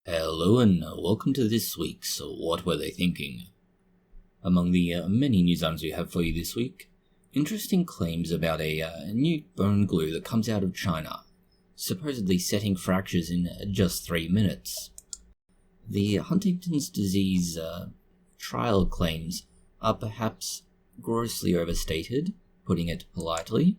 Hello and welcome to this week's What Were They Thinking? Among the many news items we have for you this week, interesting claims about a new bone glue that comes out of China, supposedly setting fractures in just 3 minutes. The Huntington's disease trial claims are perhaps grossly overstated, putting it politely.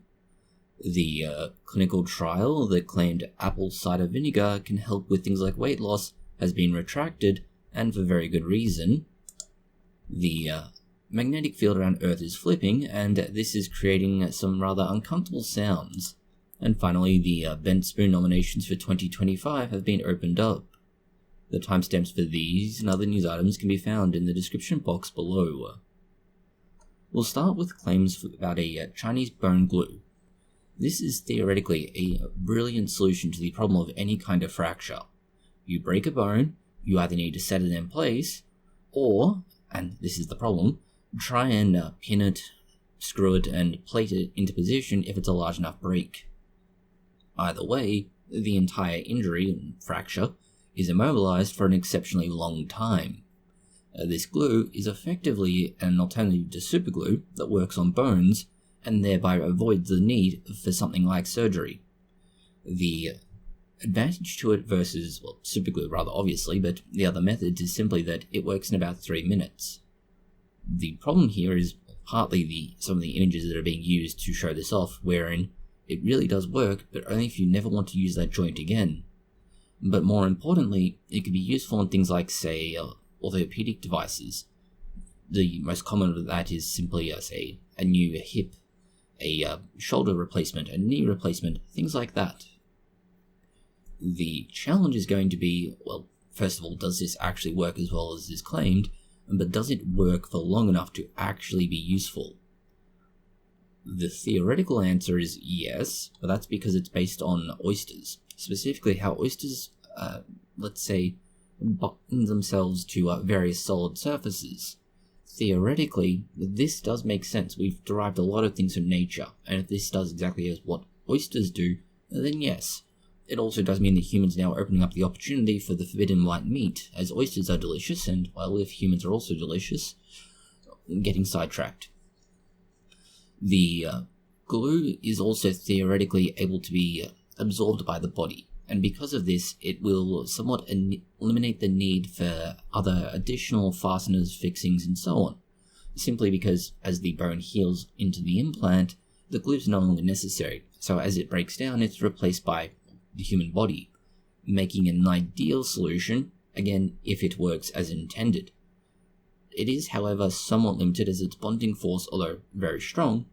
The clinical trial that claimed apple cider vinegar can help with things like weight loss has been retracted, and for very good reason. The magnetic field around Earth is flipping, and this is creating some rather uncomfortable sounds. And finally, the Bent Spoon nominations for 2025 have been opened up. The timestamps for these and other news items can be found in the description box below. We'll start with claims about a Chinese bone glue. This is theoretically a brilliant solution to the problem of any kind of fracture. You break a bone, you either need to set it in place, or, and this is the problem, try and pin it, screw it, and plate it into position if it's a large enough break. Either way, the entire injury and fracture is immobilized for an exceptionally long time. This glue is effectively an alternative to superglue that works on bones and thereby avoids the need for something like surgery. The advantage to it versus, superglue rather obviously, but the other method is simply that it works in about 3 minutes. The problem here is partly some of the images that are being used to show this off, wherein it really does work, but only if you never want to use that joint again. But more importantly, it could be useful in things like, say, orthopedic devices. The most common of that is simply, say, a new hip, a shoulder replacement, a knee replacement, things like that. The challenge is going to be, first of all, does this actually work as well as is claimed, but does it work for long enough to actually be useful? The theoretical answer is yes, but that's because it's based on oysters, specifically how oysters, let's say, bind themselves to various solid surfaces. Theoretically, this does make sense. We've derived a lot of things from nature, and if this does exactly as what oysters do, then yes. It also does mean that humans now are opening up the opportunity for the forbidden white meat, as oysters are delicious, and, if humans are also delicious, getting sidetracked. The glue is also theoretically able to be absorbed by the body, and because of this, it will somewhat eliminate the need for other additional fasteners, fixings, and so on, simply because as the bone heals into the implant, the glue is no longer necessary, so as it breaks down, it's replaced by the human body, making an ideal solution, again, if it works as intended. It is, however, somewhat limited as its bonding force, although very strong,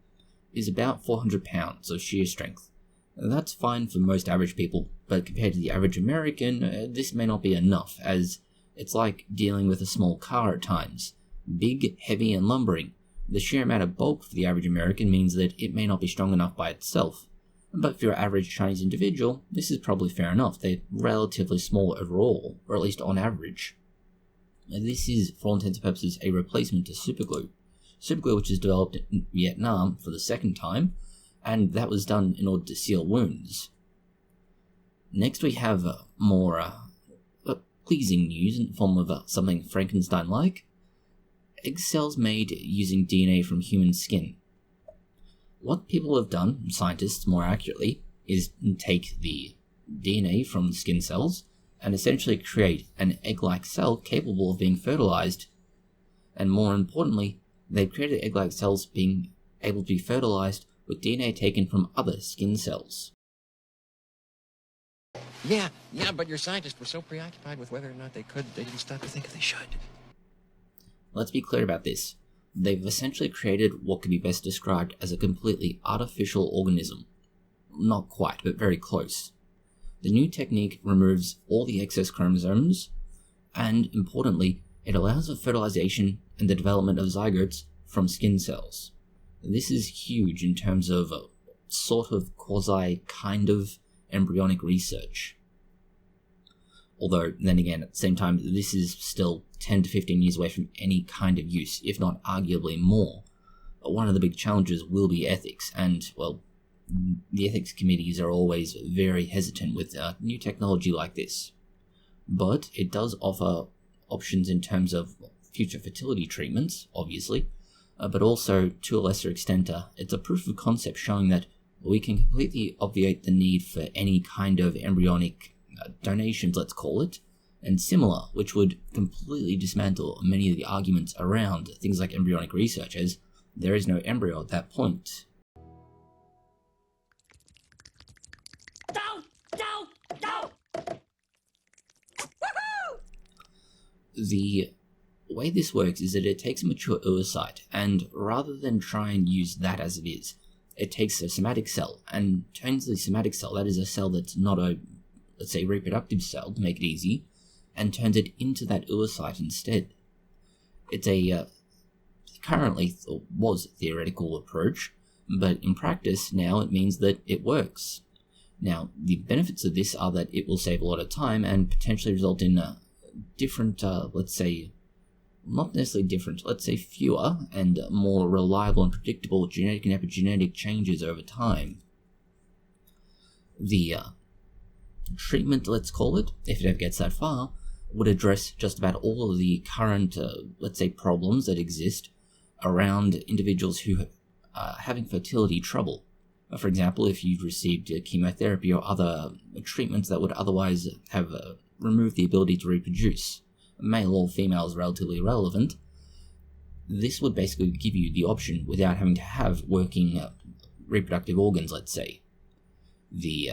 is about 400 pounds of shear strength. That's fine for most average people, but compared to the average American, this may not be enough, as it's like dealing with a small car at times. Big, heavy, and lumbering. The sheer amount of bulk for the average American means that it may not be strong enough by itself. But for your average Chinese individual, this is probably fair enough. They're relatively small overall, or at least on average. This is, for all intents and purposes, a replacement to superglue. Superglue, which is developed in Vietnam for the second time, and that was done in order to seal wounds. Next we have more pleasing news in the form of something Frankenstein-like. Egg cells made using DNA from human skin. What people have done, scientists more accurately, is take the DNA from skin cells and essentially create an egg-like cell capable of being fertilized. And more importantly, they've created egg-like cells being able to be fertilized with DNA taken from other skin cells. Yeah, but your scientists were so preoccupied with whether or not they could, they didn't stop to think if they should. Let's be clear about this. They've essentially created what could be best described as a completely artificial organism. Not quite, but very close. The new technique removes all the excess chromosomes, and importantly, it allows for fertilization and the development of zygotes from skin cells. This is huge in terms of sort of quasi-kind of embryonic research. Although, then again, at the same time, this is still 10 to 15 years away from any kind of use, if not arguably more. But one of the big challenges will be ethics, and, the ethics committees are always very hesitant with new technology like this. but it does offer options in terms of future fertility treatments, obviously, but also, to a lesser extent, it's a proof of concept showing that we can completely obviate the need for any kind of embryonic donations, let's call it, and similar, which would completely dismantle many of the arguments around things like embryonic research, as there is no embryo at that point. The way this works is that it takes a mature oocyte, and rather than try and use that as it is, it takes a somatic cell and turns the somatic cell, that is a cell that's not a, let's say, reproductive cell, to make it easy, and turns it into that oocyte instead. It's a currently was theoretical approach, but in practice now it means that it works. Now, the benefits of this are that it will save a lot of time and potentially result in different, let's say, not necessarily different, let's say fewer and more reliable and predictable genetic and epigenetic changes over time. The treatment, let's call it, if it ever gets that far, would address just about all of the current, let's say, problems that exist around individuals who are having fertility trouble. For example, if you've received chemotherapy or other treatments that would otherwise have removed the ability to reproduce, male or female is relatively irrelevant, this would basically give you the option without having to have working reproductive organs, let's say. The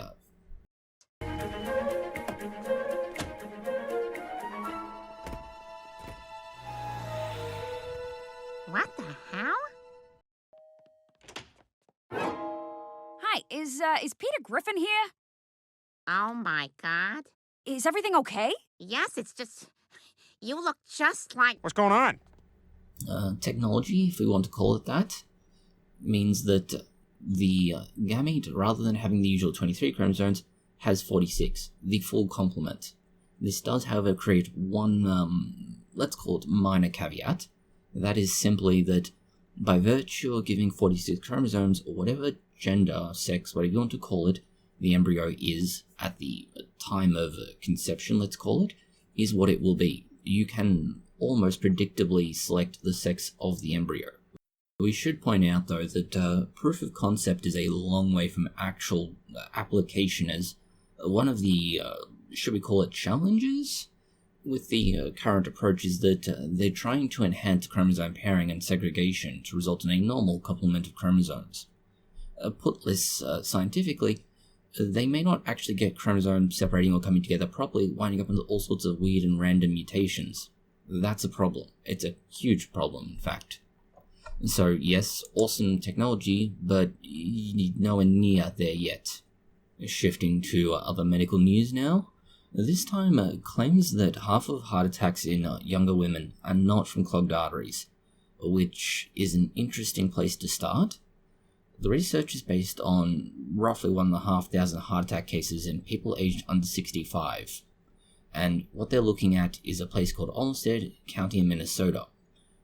What the hell? Hi, is Peter Griffin here? Oh my god. Is everything okay? Yes, it's just... You look just like... What's going on? Technology, if we want to call it that, means that the gamete, rather than having the usual 23 chromosomes, has 46, the full complement. This does, however, create one, let's call it minor caveat. That is simply that by virtue of giving 46 chromosomes, or whatever gender, sex, whatever you want to call it, the embryo is at the time of conception, let's call it, is what it will be. You can almost predictably select the sex of the embryo. We should point out, though, that proof of concept is a long way from actual application, as one of the, should we call it, challenges with the current approach is that they're trying to enhance chromosome pairing and segregation to result in a normal complement of chromosomes. Put less scientifically, they may not actually get chromosomes separating or coming together properly, winding up with all sorts of weird and random mutations. That's a problem. It's a huge problem, in fact. So yes, awesome technology, but nowhere near there yet. Shifting to other medical news now. This time claims that half of heart attacks in younger women are not from clogged arteries, which is an interesting place to start. The research is based on roughly 1,500 heart attack cases in people aged under 65, and what they're looking at is a place called Olmsted County in Minnesota.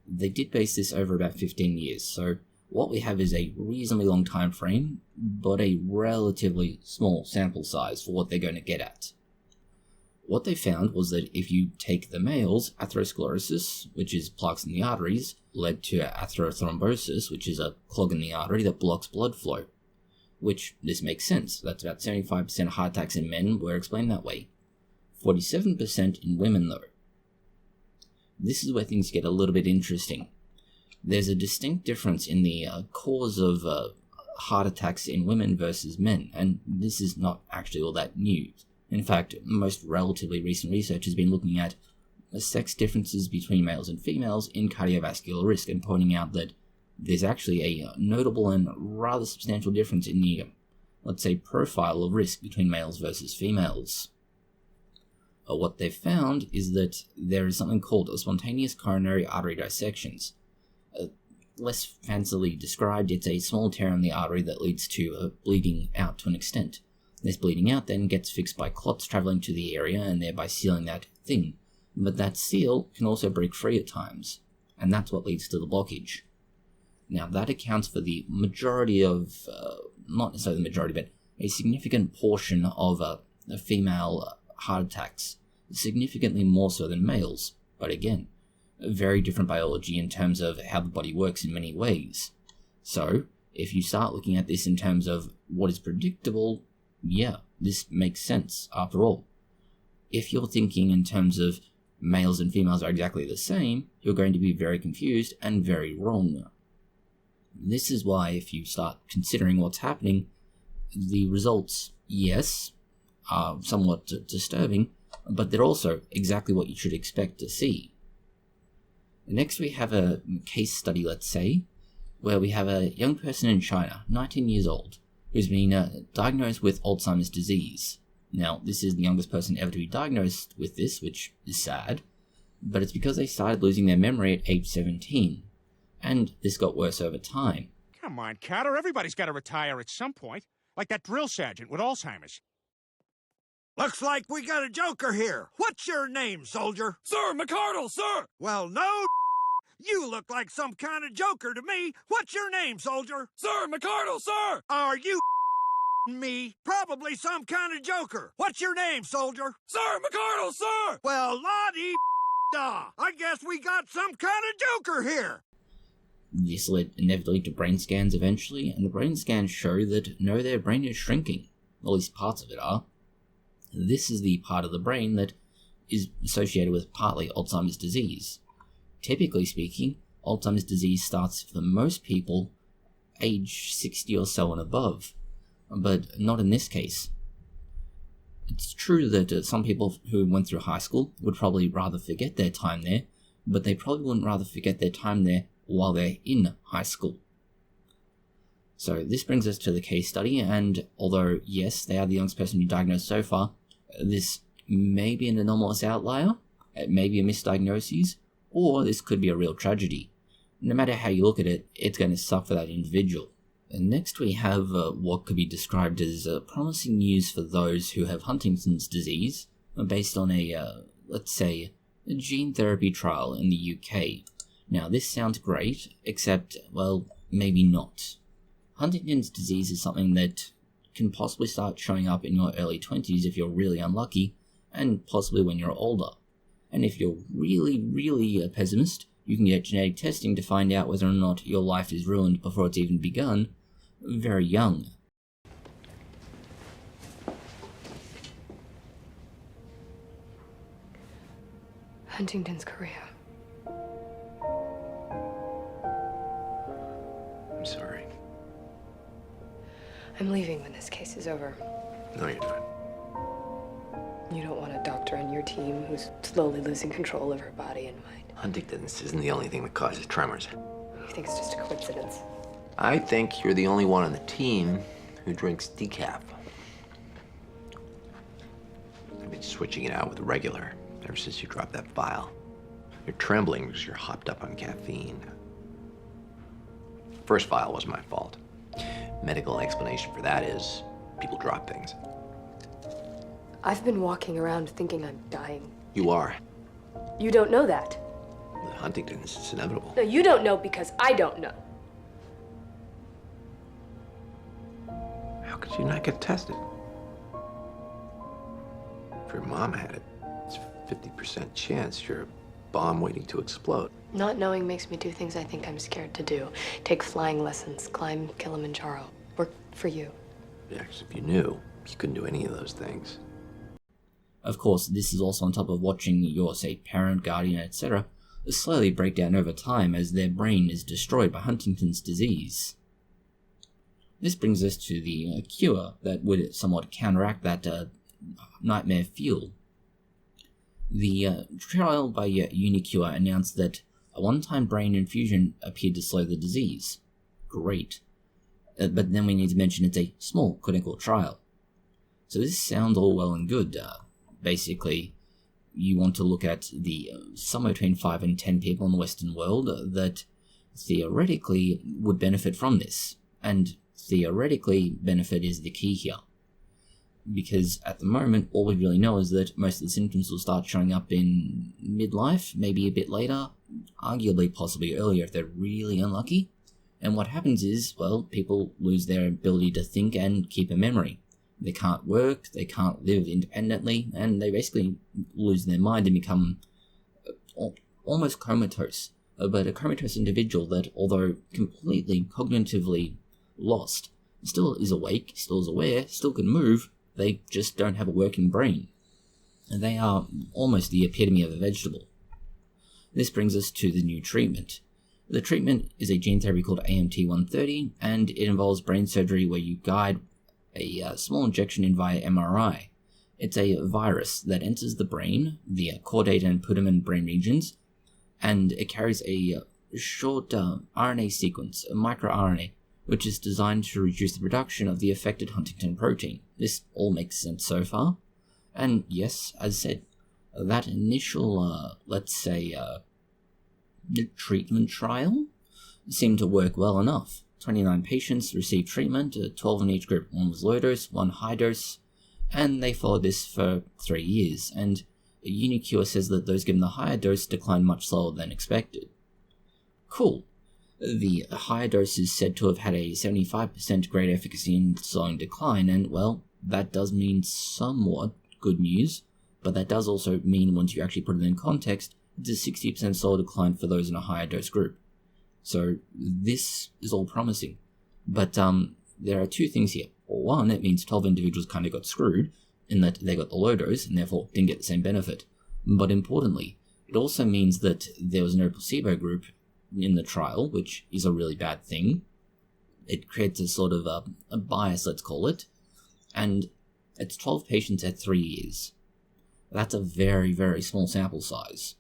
They did base this over about 15 years, so what we have is a reasonably long time frame, but a relatively small sample size for what they're going to get at. What they found was that if you take the males, atherosclerosis, which is plaques in the arteries, led to atherothrombosis, which is a clog in the artery that blocks blood flow. Which, this makes sense. That's about 75% of heart attacks in men were explained that way. 47% in women, though. This is where things get a little bit interesting. There's a distinct difference in the cause of heart attacks in women versus men, and this is not actually all that new. In fact, most relatively recent research has been looking at sex differences between males and females in cardiovascular risk and pointing out that there's actually a notable and rather substantial difference in the, let's say, profile of risk between males versus females. What they've found is that there is something called spontaneous coronary artery dissections. Less fancily described, it's a small tear in the artery that leads to bleeding out to an extent. This bleeding out then gets fixed by clots traveling to the area and thereby sealing that thing. But that seal can also break free at times, and that's what leads to the blockage. Now that accounts for the majority of, not necessarily the majority, but a significant portion of female heart attacks. significantly more so than males, but again, very different biology in terms of how the body works in many ways. So, if you start looking at this in terms of what is predictable, yeah, this makes sense after all. If you're thinking in terms of males and females are exactly the same, you're going to be very confused and very wrong. This is why if you start considering what's happening, the results, yes, are somewhat disturbing, but they're also exactly what you should expect to see. Next we have a case study, let's say, where we have a young person in China, 19 years old, who's been diagnosed with Alzheimer's disease. Now, this is the youngest person ever to be diagnosed with this, which is sad, but it's because they started losing their memory at age 17, and this got worse over time. Come on, Catter, everybody's got to retire at some point. Like that drill sergeant with Alzheimer's. Looks like we got a joker here. What's your name, soldier? Sir, McCardle, sir! Well, no, you look like some kind of joker to me. What's your name, soldier? Sir, McCardle, sir! Are you me? Probably some kind of joker. What's your name, soldier? Sir, McCardle, sir! Well, la-dee-da. I guess we got some kind of joker here. This led inevitably to brain scans eventually, and the brain scans show that no, their brain is shrinking. At least parts of it are. This is the part of the brain that is associated with partly Alzheimer's disease. Typically speaking, Alzheimer's disease starts for most people age 60 or so and above, but not in this case. It's true that some people who went through high school would probably rather forget their time there, but they probably wouldn't rather forget their time there while they're in high school. So this brings us to the case study, and although yes, they are the youngest person to be diagnosed so far, this may be an anomalous outlier, it may be a misdiagnosis, or this could be a real tragedy. No matter how you look at it, it's going to suck for that individual. And next we have what could be described as promising news for those who have Huntington's disease, based on let's say, a gene therapy trial in the UK. Now this sounds great, except, well, maybe not. Huntington's disease is something that can possibly start showing up in your early 20s if you're really unlucky, and possibly when you're older. And if you're really a pessimist, you can get genetic testing to find out whether or not your life is ruined before it's even begun, very young. Huntington's Korea. I'm sorry. I'm leaving when this case is over. No, you're not. You don't want a doctor on your team who's slowly losing control of her body and mind. Huntington's isn't the only thing that causes tremors. You think it's just a coincidence? I think you're the only one on the team who drinks decaf. I've been switching it out with regular ever since you dropped that vial. You're trembling because you're hopped up on caffeine. First vial was my fault. Medical explanation for that is people drop things. I've been walking around thinking I'm dying. You are. You don't know that. With Huntington's, it's inevitable. No, you don't know because I don't know. How could you not get tested? If your mom had it, it's a 50% chance you're a bomb waiting to explode. Not knowing makes me do things I think I'm scared to do. Take flying lessons, climb Kilimanjaro, work for you. Yeah, 'cause if you knew, you couldn't do any of those things. Of course, this is also on top of watching your, say, parent, guardian, etc. slowly break down over time as their brain is destroyed by Huntington's disease. This brings us to the cure that would somewhat counteract that nightmare feel. The trial by Unicure announced that a one-time brain infusion appeared to slow the disease. Great. But then we need to mention it's a small clinical trial. So this sounds all well and good. Basically, you want to look at the somewhere between 5 and 10 people in the Western world that theoretically would benefit from this. And theoretically, benefit is the key here. Because at the moment, all we really know is that most of the symptoms will start showing up in midlife, maybe a bit later, arguably possibly earlier if they're really unlucky. And what happens is, well, people lose their ability to think and keep a memory. They can't work, they can't live independently, and they basically lose their mind and become almost comatose. But a comatose individual that, although completely cognitively lost, still is awake, still is aware, still can move, they just don't have a working brain. And they are almost the epitome of a vegetable. This brings us to the new treatment. The treatment is a gene therapy called AMT-130, and it involves brain surgery where you guide a small injection in via MRI. It's a virus that enters the brain, the caudate and putamen brain regions, and it carries a short RNA sequence, a microRNA, which is designed to reduce the production of the affected Huntington protein. This all makes sense so far. And yes, as said, that initial, treatment trial seemed to work well enough. 29 patients received treatment, 12 in each group. One was low dose, one high dose, and they followed this for 3 years. And Unicure says that those given the higher dose declined much slower than expected. Cool. The higher dose is said to have had a 75% greater efficacy in slowing decline, and well, that does mean somewhat good news, but that does also mean, once you actually put it in context, it's a 60% slower decline for those in a higher dose group. So this is all promising. But there are two things here. One, it means 12 individuals kind of got screwed, in that they got the low dose and therefore didn't get the same benefit. But importantly, it also means that there was no placebo group in the trial, which is a really bad thing. It creates a sort of a bias, let's call it, and it's 12 patients at 3 years. That's a very, very small sample size.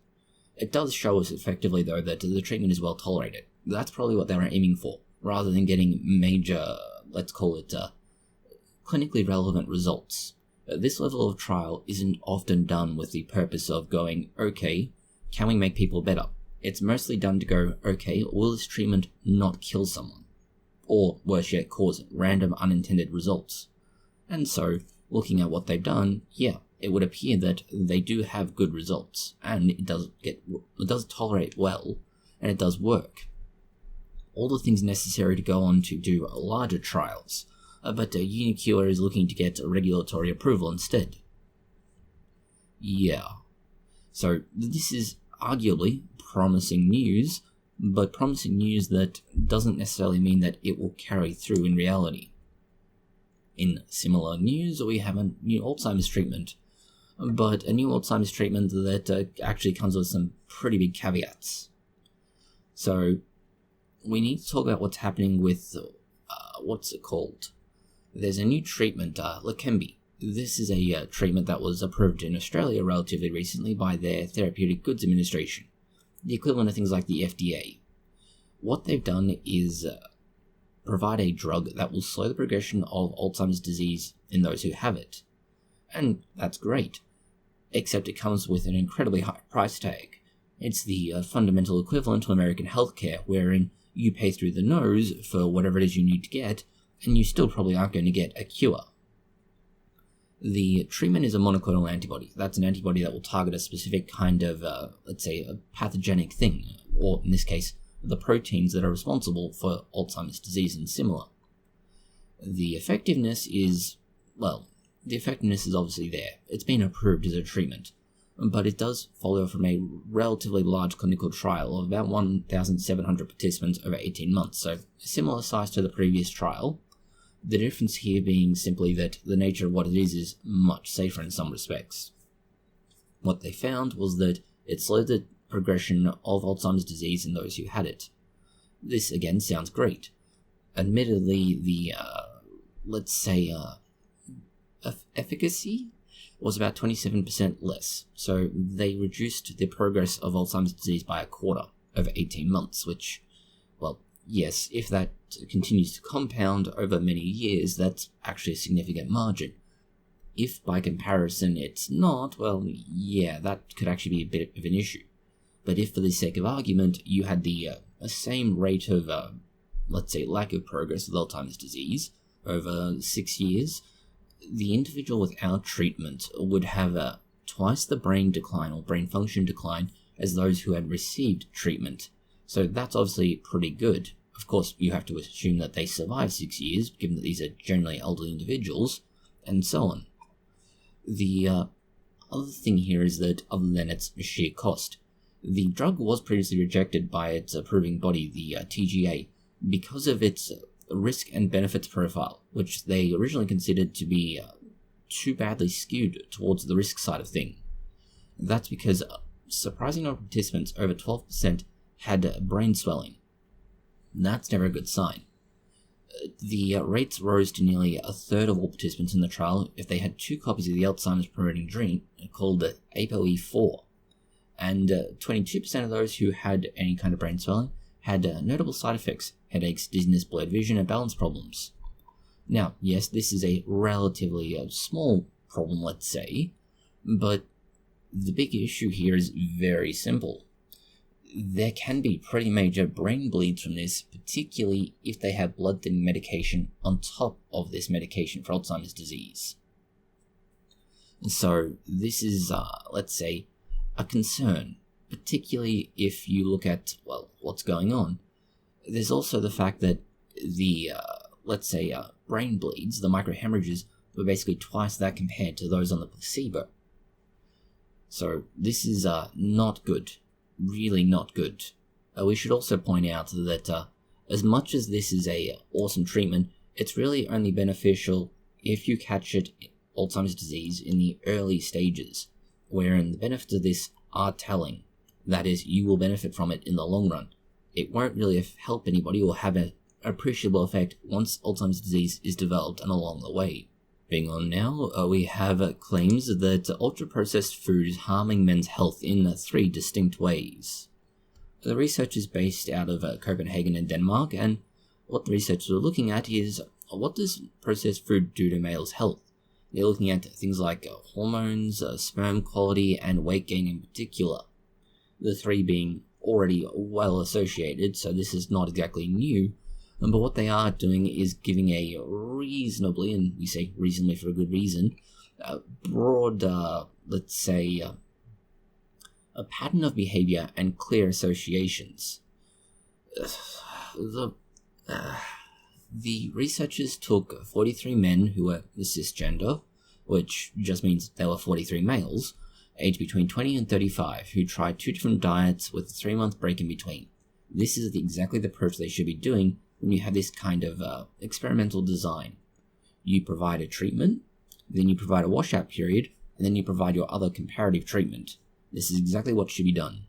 It does show us effectively, though, that the treatment is well tolerated. That's probably what they were aiming for, rather than getting major, let's call it, clinically relevant results. This level of trial isn't often done with the purpose of going, okay, can we make people better? It's mostly done to go, okay, will this treatment not kill someone? Or, worse yet, cause random unintended results. And so, looking at what they've done, yeah, it would appear that they do have good results, and it does tolerate well, and it does work. All the things necessary to go on to do larger trials, but Unicure is looking to get regulatory approval instead. Yeah. So this is arguably promising news, but promising news that doesn't necessarily mean that it will carry through in reality. In similar news, we have a new Alzheimer's treatment, but a new Alzheimer's treatment that actually comes with some pretty big caveats. So we need to talk about what's happening with, what's it called? There's a new treatment, Leqembi. This is a treatment that was approved in Australia relatively recently by their Therapeutic Goods Administration, the equivalent of things like the FDA. What they've done is provide a drug that will slow the progression of Alzheimer's disease in those who have it. And that's great, except it comes with an incredibly high price tag. It's the fundamental equivalent to American healthcare, wherein you pay through the nose for whatever it is you need to get, and you still probably aren't going to get a cure. The treatment is a monoclonal antibody. That's an antibody that will target a specific kind of, let's say, a pathogenic thing, or in this case, the proteins that are responsible for Alzheimer's disease and similar. The effectiveness is obviously there. It's been approved as a treatment, but it does follow from a relatively large clinical trial of about 1,700 participants over 18 months, so a similar size to the previous trial. The difference here being simply that the nature of what it is much safer in some respects. What they found was that it slowed the progression of Alzheimer's disease in those who had it. This again sounds great. Admittedly, the, efficacy was about 27% less, so they reduced the progress of Alzheimer's disease by a quarter over 18 months, which, well, yes, if that continues to compound over many years, that's actually a significant margin. If by comparison it's not, well, yeah, that could actually be a bit of an issue. But if for the sake of argument you had the same rate of, lack of progress with Alzheimer's disease over 6 years, the individual without treatment would have twice the brain decline or brain function decline as those who had received treatment. So that's obviously pretty good. Of course, you have to assume that they survive 6 years, given that these are generally elderly individuals, and so on. The other thing here is that, other than its sheer cost, the drug was previously rejected by its approving body, the TGA, because of its risk and benefits profile, which they originally considered to be too badly skewed towards the risk side of thing. That's because surprising number of participants, over 12%, had brain swelling. That's never a good sign. The rates rose to nearly a third of all participants in the trial if they had 2 copies of the Alzheimer's promoting drug called ApoE4, and 22% of those who had any kind of brain swelling had notable side effects: headaches, dizziness, blurred vision, and balance problems. Now, yes, this is a relatively small problem, let's say, but the big issue here is very simple. There can be pretty major brain bleeds from this, particularly if they have blood thinning medication on top of this medication for Alzheimer's disease. So this is, let's say, a concern, particularly if you look at, well, what's going on. There's also the fact that the, let's say, brain bleeds, the microhemorrhages, were basically twice that compared to those on the placebo. So this is not good. Really not good. We should also point out that as much as this is a awesome treatment, it's really only beneficial if you catch it, Alzheimer's disease, in the early stages, wherein the benefits of this are telling. That is, you will benefit from it in the long run. It won't really help anybody or have an appreciable effect once Alzheimer's disease is developed and along the way. Being on now, we have claims that ultra-processed food is harming men's health in 3 distinct ways. The research is based out of Copenhagen and Denmark, and what the researchers are looking at is, what does processed food do to males' health? They're looking at things like hormones, sperm quality, and weight gain in particular. The 3 being already well associated, so this is not exactly new. But what they are doing is giving a reasonably, and we say reasonably for a good reason, broad, let's say, a pattern of behavior and clear associations. The researchers took 43 men who were cisgender, which just means they were 43 males, aged between 20 and 35, who tried 2 different diets with a 3-month break in between. This is exactly the approach they should be doing when you have this kind of experimental design. You provide a treatment, then you provide a washout period, and then you provide your other comparative treatment. This is exactly what should be done.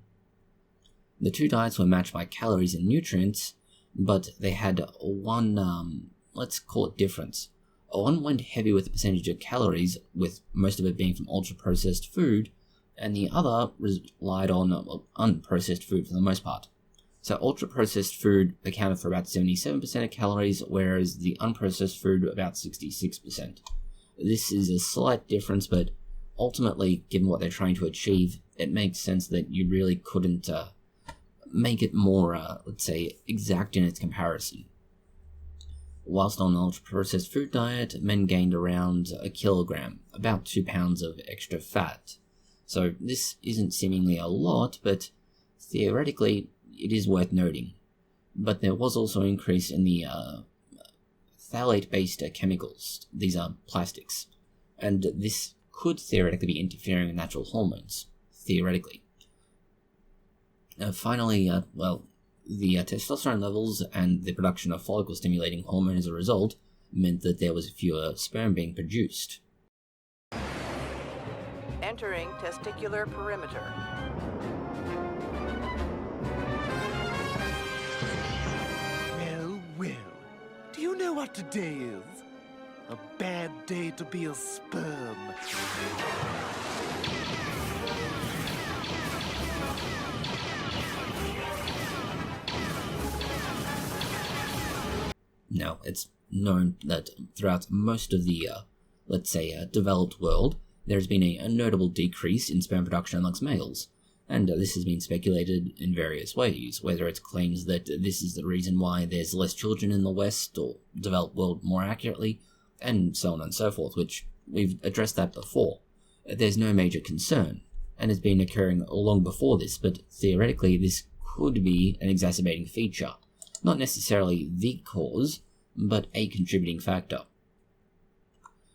The 2 diets were matched by calories and nutrients, but they had one, let's call it difference. One went heavy with the percentage of calories, with most of it being from ultra-processed food, and the other relied on unprocessed food for the most part. So ultra-processed food accounted for about 77% of calories, whereas the unprocessed food about 66%. This is a slight difference, but ultimately, given what they're trying to achieve, it makes sense that you really couldn't make it more, let's say, exact in its comparison. Whilst on an ultra-processed food diet, men gained around a kilogram, about 2 pounds of extra fat. So this isn't seemingly a lot, but theoretically, it is worth noting. But there was also an increase in the phthalate-based chemicals. These are plastics. And this could theoretically be interfering with natural hormones. Theoretically. Finally, the testosterone levels and the production of follicle-stimulating hormone as a result meant that there was fewer sperm being produced. Entering testicular perimeter. Well, do you know what today is? A bad day to be a sperm. Now, it's known that throughout most of the, let's say, developed world, there has been a notable decrease in sperm production amongst males. And this has been speculated in various ways, whether it's claims that this is the reason why there's less children in the West, or developed world more accurately, and so on and so forth, which we've addressed that before. There's no major concern, and it's been occurring long before this, but theoretically this could be an exacerbating feature. Not necessarily the cause, but a contributing factor.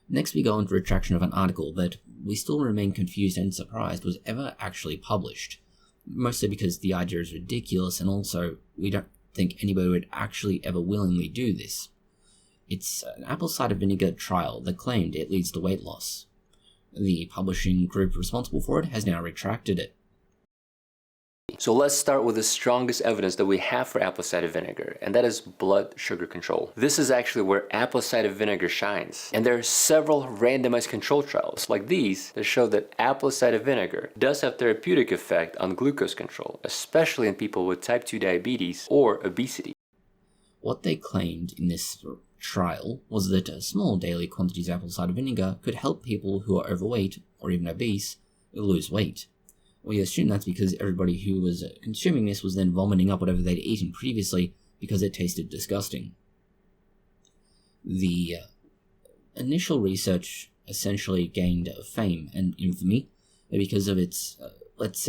Next we go into retraction of an article that we still remain confused and surprised was ever actually published. Mostly because the idea is ridiculous, and also we don't think anybody would actually ever willingly do this. It's an apple cider vinegar trial that claimed it leads to weight loss. The publishing group responsible for it has now retracted it. So let's start with the strongest evidence that we have for apple cider vinegar, and that is blood sugar control. This is actually where apple cider vinegar shines. And there are several randomized control trials like these that show that apple cider vinegar does have therapeutic effect on glucose control, especially in people with type 2 diabetes or obesity. What they claimed in this trial was that small daily quantities of apple cider vinegar could help people who are overweight or even obese lose weight. We assume that's because everybody who was consuming this was then vomiting up whatever they'd eaten previously because it tasted disgusting. The initial research essentially gained fame and infamy because of its, let's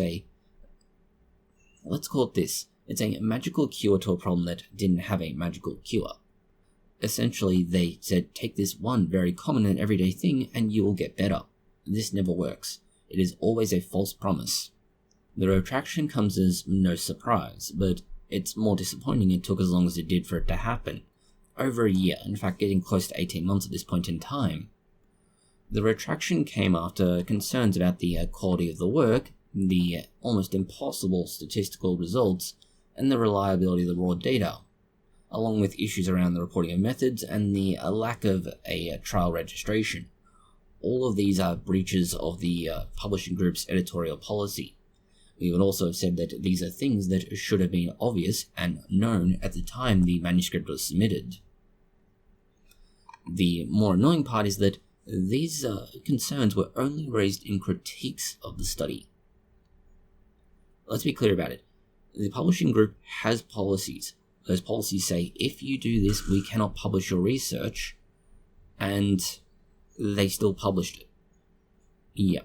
call it this, it's a magical cure to a problem that didn't have a magical cure. Essentially, they said, take this one very common and everyday thing and you will get better. This never works. It is always a false promise. The retraction comes as no surprise, but it's more disappointing it took as long as it did for it to happen. Over a year, in fact getting close to 18 months at this point in time. The retraction came after concerns about the quality of the work, the almost impossible statistical results, and the reliability of the raw data, along with issues around the reporting of methods and the lack of a trial registration. All of these are breaches of the publishing group's editorial policy. We would also have said that these are things that should have been obvious and known at the time the manuscript was submitted. The more annoying part is that these concerns were only raised in critiques of the study. Let's be clear about it. The publishing group has policies. Those policies say, if you do this, we cannot publish your research, and they still published it. Yeah,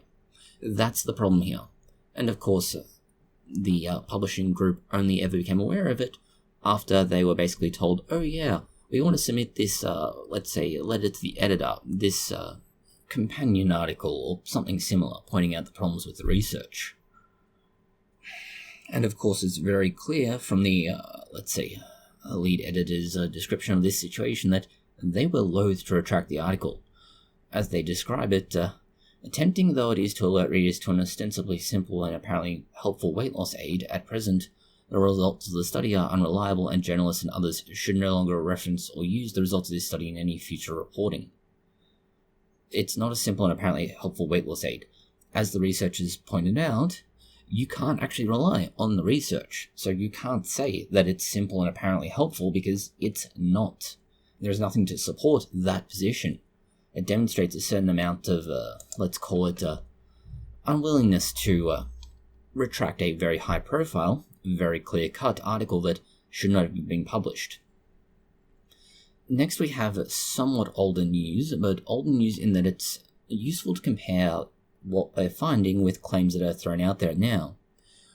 that's the problem here. And of course, the publishing group only ever became aware of it after they were basically told, oh yeah, we want to submit this, let's say, letter to the editor, this companion article or something similar, pointing out the problems with the research. And of course, it's very clear from the, let's say, lead editor's description of this situation that they were loath to retract the article. As they describe it, attempting though it is to alert readers to an ostensibly simple and apparently helpful weight loss aid, at present, the results of the study are unreliable and journalists and others should no longer reference or use the results of this study in any future reporting. It's not a simple and apparently helpful weight loss aid. As the researchers pointed out, you can't actually rely on the research, so you can't say that it's simple and apparently helpful because it's not. There's nothing to support that position. It demonstrates a certain amount of, let's call it, unwillingness to retract a very high-profile, very clear-cut article that should not have been published. Next we have somewhat older news, but older news in that it's useful to compare what they're finding with claims that are thrown out there now.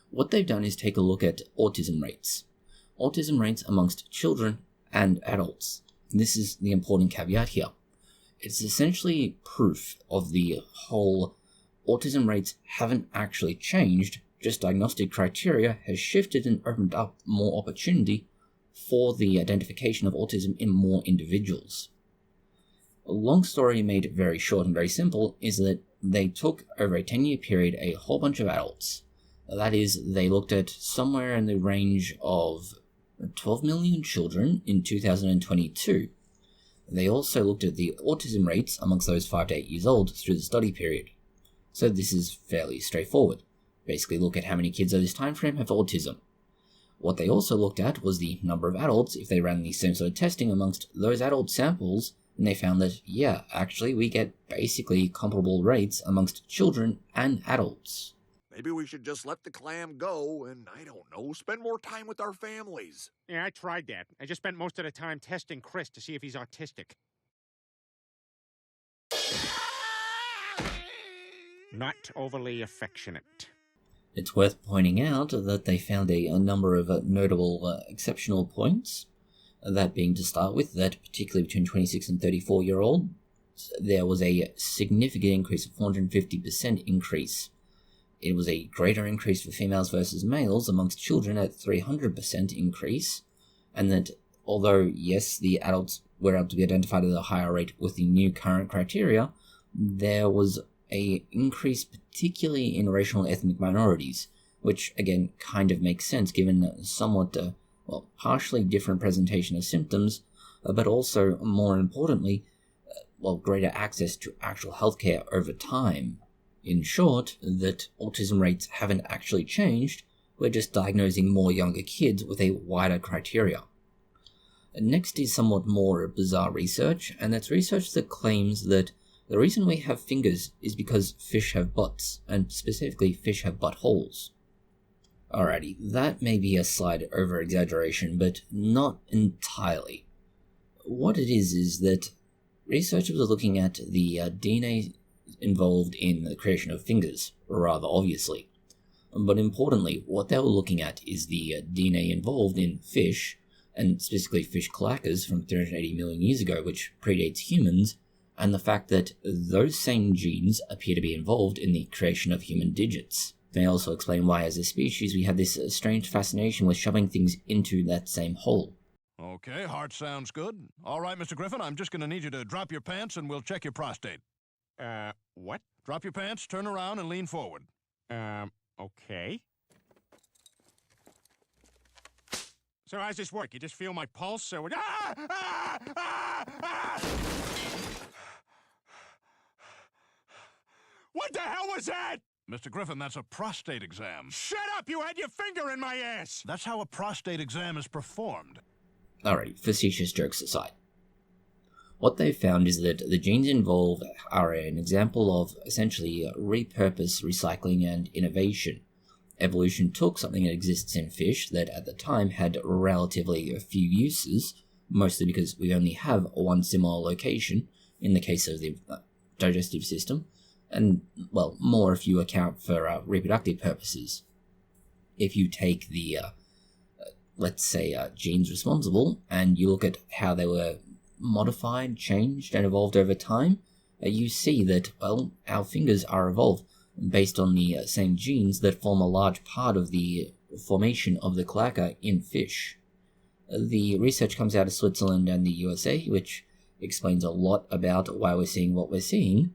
What they've done is take a look at autism rates. Autism rates amongst children and adults. This is the important caveat here. It's essentially proof of the whole autism rates haven't actually changed, just diagnostic criteria has shifted and opened up more opportunity for the identification of autism in more individuals. A long story made very short and very simple is that they took, over a 10-year period, a whole bunch of adults. That is, they looked at somewhere in the range of 12 million children in 2022. They also looked at the autism rates amongst those 5 to 8 years old through the study period. So this is fairly straightforward. Basically look at how many kids over this time frame have autism. What they also looked at was the number of adults if they ran the same sort of testing amongst those adult samples, and they found that, yeah, actually we get basically comparable rates amongst children and adults. Maybe we should just let the clam go and, I don't know, spend more time with our families. Yeah, I tried that. I just spent most of the time testing Chris to see if he's autistic. Not overly affectionate. It's worth pointing out that they found a number of notable exceptional points. That being, to start with, that particularly between 26 and 34-year-old there was a significant increase, of 450% increase. It was a greater increase for females versus males amongst children at 300% increase, and that although, yes, the adults were able to be identified at a higher rate with the new current criteria, there was a increase particularly in racial and ethnic minorities, which again kind of makes sense given somewhat, partially different presentation of symptoms, but also, more importantly, greater access to actual healthcare over time. In short, that autism rates haven't actually changed, we're just diagnosing more younger kids with a wider criteria. Next is somewhat more bizarre research, and that's research that claims that the reason we have fingers is because fish have butts, and specifically fish have buttholes. Alrighty, that may be a slight over-exaggeration, but not entirely. What it is that researchers are looking at the DNA involved in the creation of fingers, rather obviously. But importantly, what they were looking at is the DNA involved in fish, and specifically fish cloacas from 380 million years ago, which predates humans, and the fact that those same genes appear to be involved in the creation of human digits. It may also explain why, as a species, we have this strange fascination with shoving things into that same hole. Okay, heart sounds good. All right, Mr. Griffin, I'm just going to need you to drop your pants and we'll check your prostate. What? Drop your pants, turn around, and lean forward. Okay. So how's this work? You just feel my pulse, or what? What the hell was that? Mr. Griffin, that's a prostate exam. Shut up! You had your finger in my ass! That's how a prostate exam is performed. Alright, facetious jokes aside. What they've found is that the genes involved are an example of essentially repurpose, recycling, and innovation. Evolution took something that exists in fish that at the time had relatively few uses, mostly because we only have one similar location in the case of the digestive system, and, more if you account for reproductive purposes. If you take the, genes responsible, and you look at how they were modified, changed, and evolved over time, you see that, our fingers are evolved based on the same genes that form a large part of the formation of the cloaca in fish. The research comes out of Switzerland and the USA, which explains a lot about why we're seeing what we're seeing.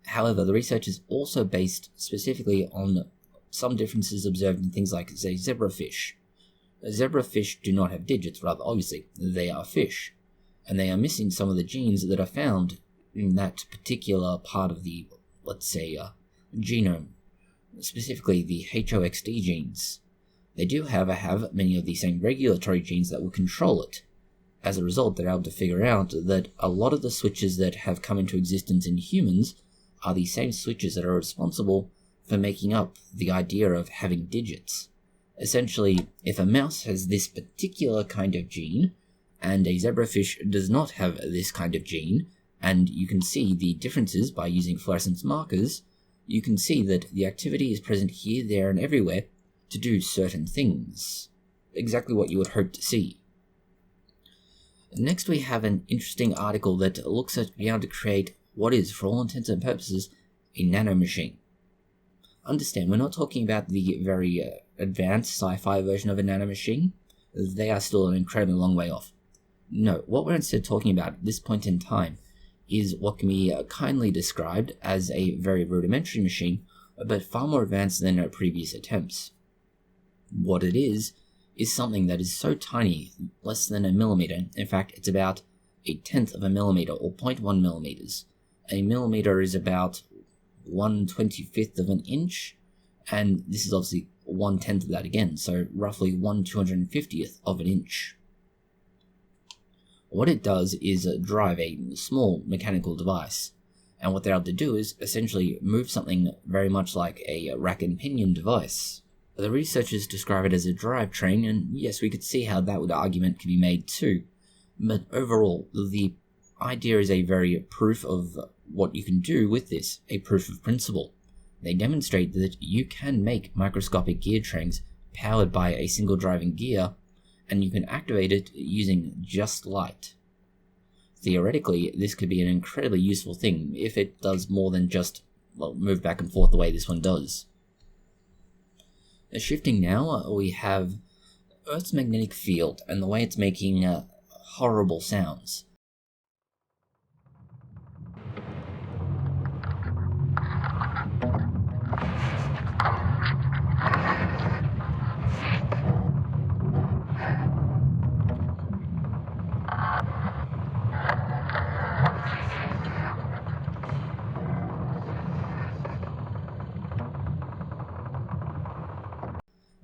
However, the research is also based specifically on some differences observed in things like, say, zebrafish. Zebrafish do not have digits, rather obviously, they are fish, and they are missing some of the genes that are found in that particular part of the, genome, specifically the HOXD genes. They do, however, have many of the same regulatory genes that will control it. As a result, they're able to figure out that a lot of the switches that have come into existence in humans are the same switches that are responsible for making up the idea of having digits. Essentially, if a mouse has this particular kind of gene, and a zebrafish does not have this kind of gene, and you can see the differences by using fluorescence markers, you can see that the activity is present here, there, and everywhere to do certain things. Exactly what you would hope to see. Next we have an interesting article that looks at being able to create what is, for all intents and purposes, a nanomachine. Understand, we're not talking about the very advanced sci-fi version of a nanomachine. They are still an incredibly long way off. No, what we're instead talking about at this point in time is what can be kindly described as a very rudimentary machine, but far more advanced than previous attempts. What it is something that is so tiny, less than a millimeter. In fact, it's about 1/10 of a millimeter, or 0.1 millimeters. A millimeter is about 1/25 of an inch, and this is obviously 1/10 of that again, so roughly 1/250th of an inch. What it does is drive a small mechanical device, and what they're able to do is essentially move something very much like a rack and pinion device. The researchers describe it as a drivetrain, and yes, we could see how that argument could be made too, but overall, the idea is a very proof of what you can do with this, a proof of principle. They demonstrate that you can make microscopic gear trains powered by a single driving gear, and you can activate it using just light. theoretically, this could be an incredibly useful thing if it does more than just, well, move back and forth the way this one does. Shifting now, we have Earth's magnetic field and the way it's making horrible sounds.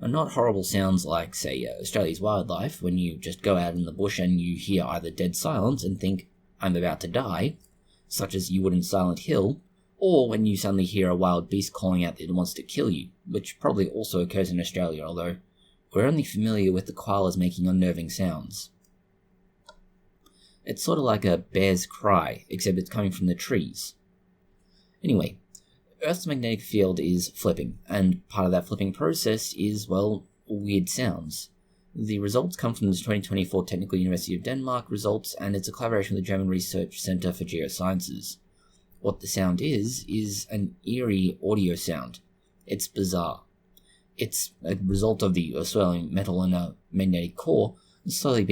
Not horrible sounds like, say, Australia's wildlife, when you just go out in the bush and you hear either dead silence and think, I'm about to die, such as you would in Silent Hill, or when you suddenly hear a wild beast calling out that it wants to kill you, which probably also occurs in Australia, although we're only familiar with the koalas making unnerving sounds. It's sort of like a bear's cry, except it's coming from the trees. Anyway, Earth's magnetic field is flipping, and part of that flipping process is, well, weird sounds. The results come from the 2024 Technical University of Denmark results, and it's a collaboration with the German Research Center for Geosciences. What the sound is an eerie audio sound. It's bizarre. It's a result of the swirling metal in a magnetic core slowly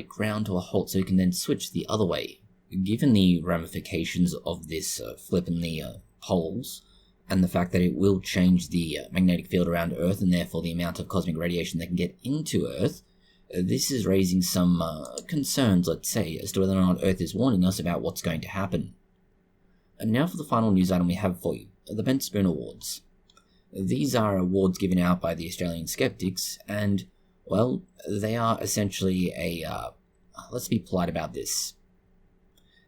ground to a halt so you can then switch the other way. Given the ramifications of this flip in the poles, and the fact that it will change the magnetic field around Earth and therefore the amount of cosmic radiation that can get into Earth, this is raising some concerns, let's say, as to whether or not Earth is warning us about what's going to happen. And now for the final news item we have for you, the Bent Spoon Awards. These are awards given out by the Australian skeptics, and, well, they are essentially let's be polite about this.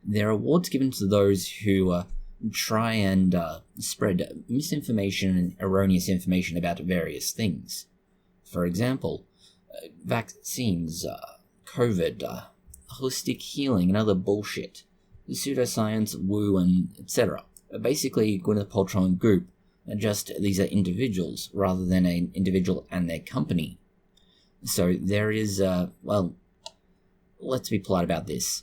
They're awards given to those who try and spread misinformation and erroneous information about various things. For example, vaccines, COVID, holistic healing and other bullshit, pseudoscience, woo, and etc. Basically, Gwyneth Paltrow and Goop, just these are individuals rather than an individual and their company. So there is, well, let's be polite about this.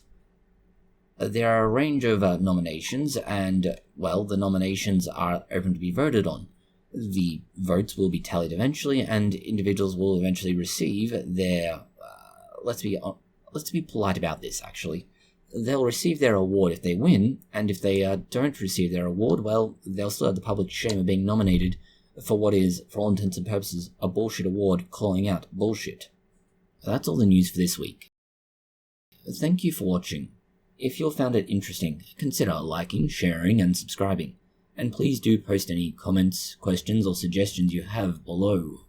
There are a range of nominations, and, well, the nominations are open to be voted on. The votes will be tallied eventually, and individuals will eventually receive their, let's be polite about this, actually. They'll receive their award if they win, and if they don't receive their award, well, they'll still have the public shame of being nominated for what is, for all intents and purposes, a bullshit award calling out bullshit. That's all the news for this week. Thank you for watching. If you found it interesting, consider liking, sharing, and subscribing. And please do post any comments, questions, or suggestions you have below.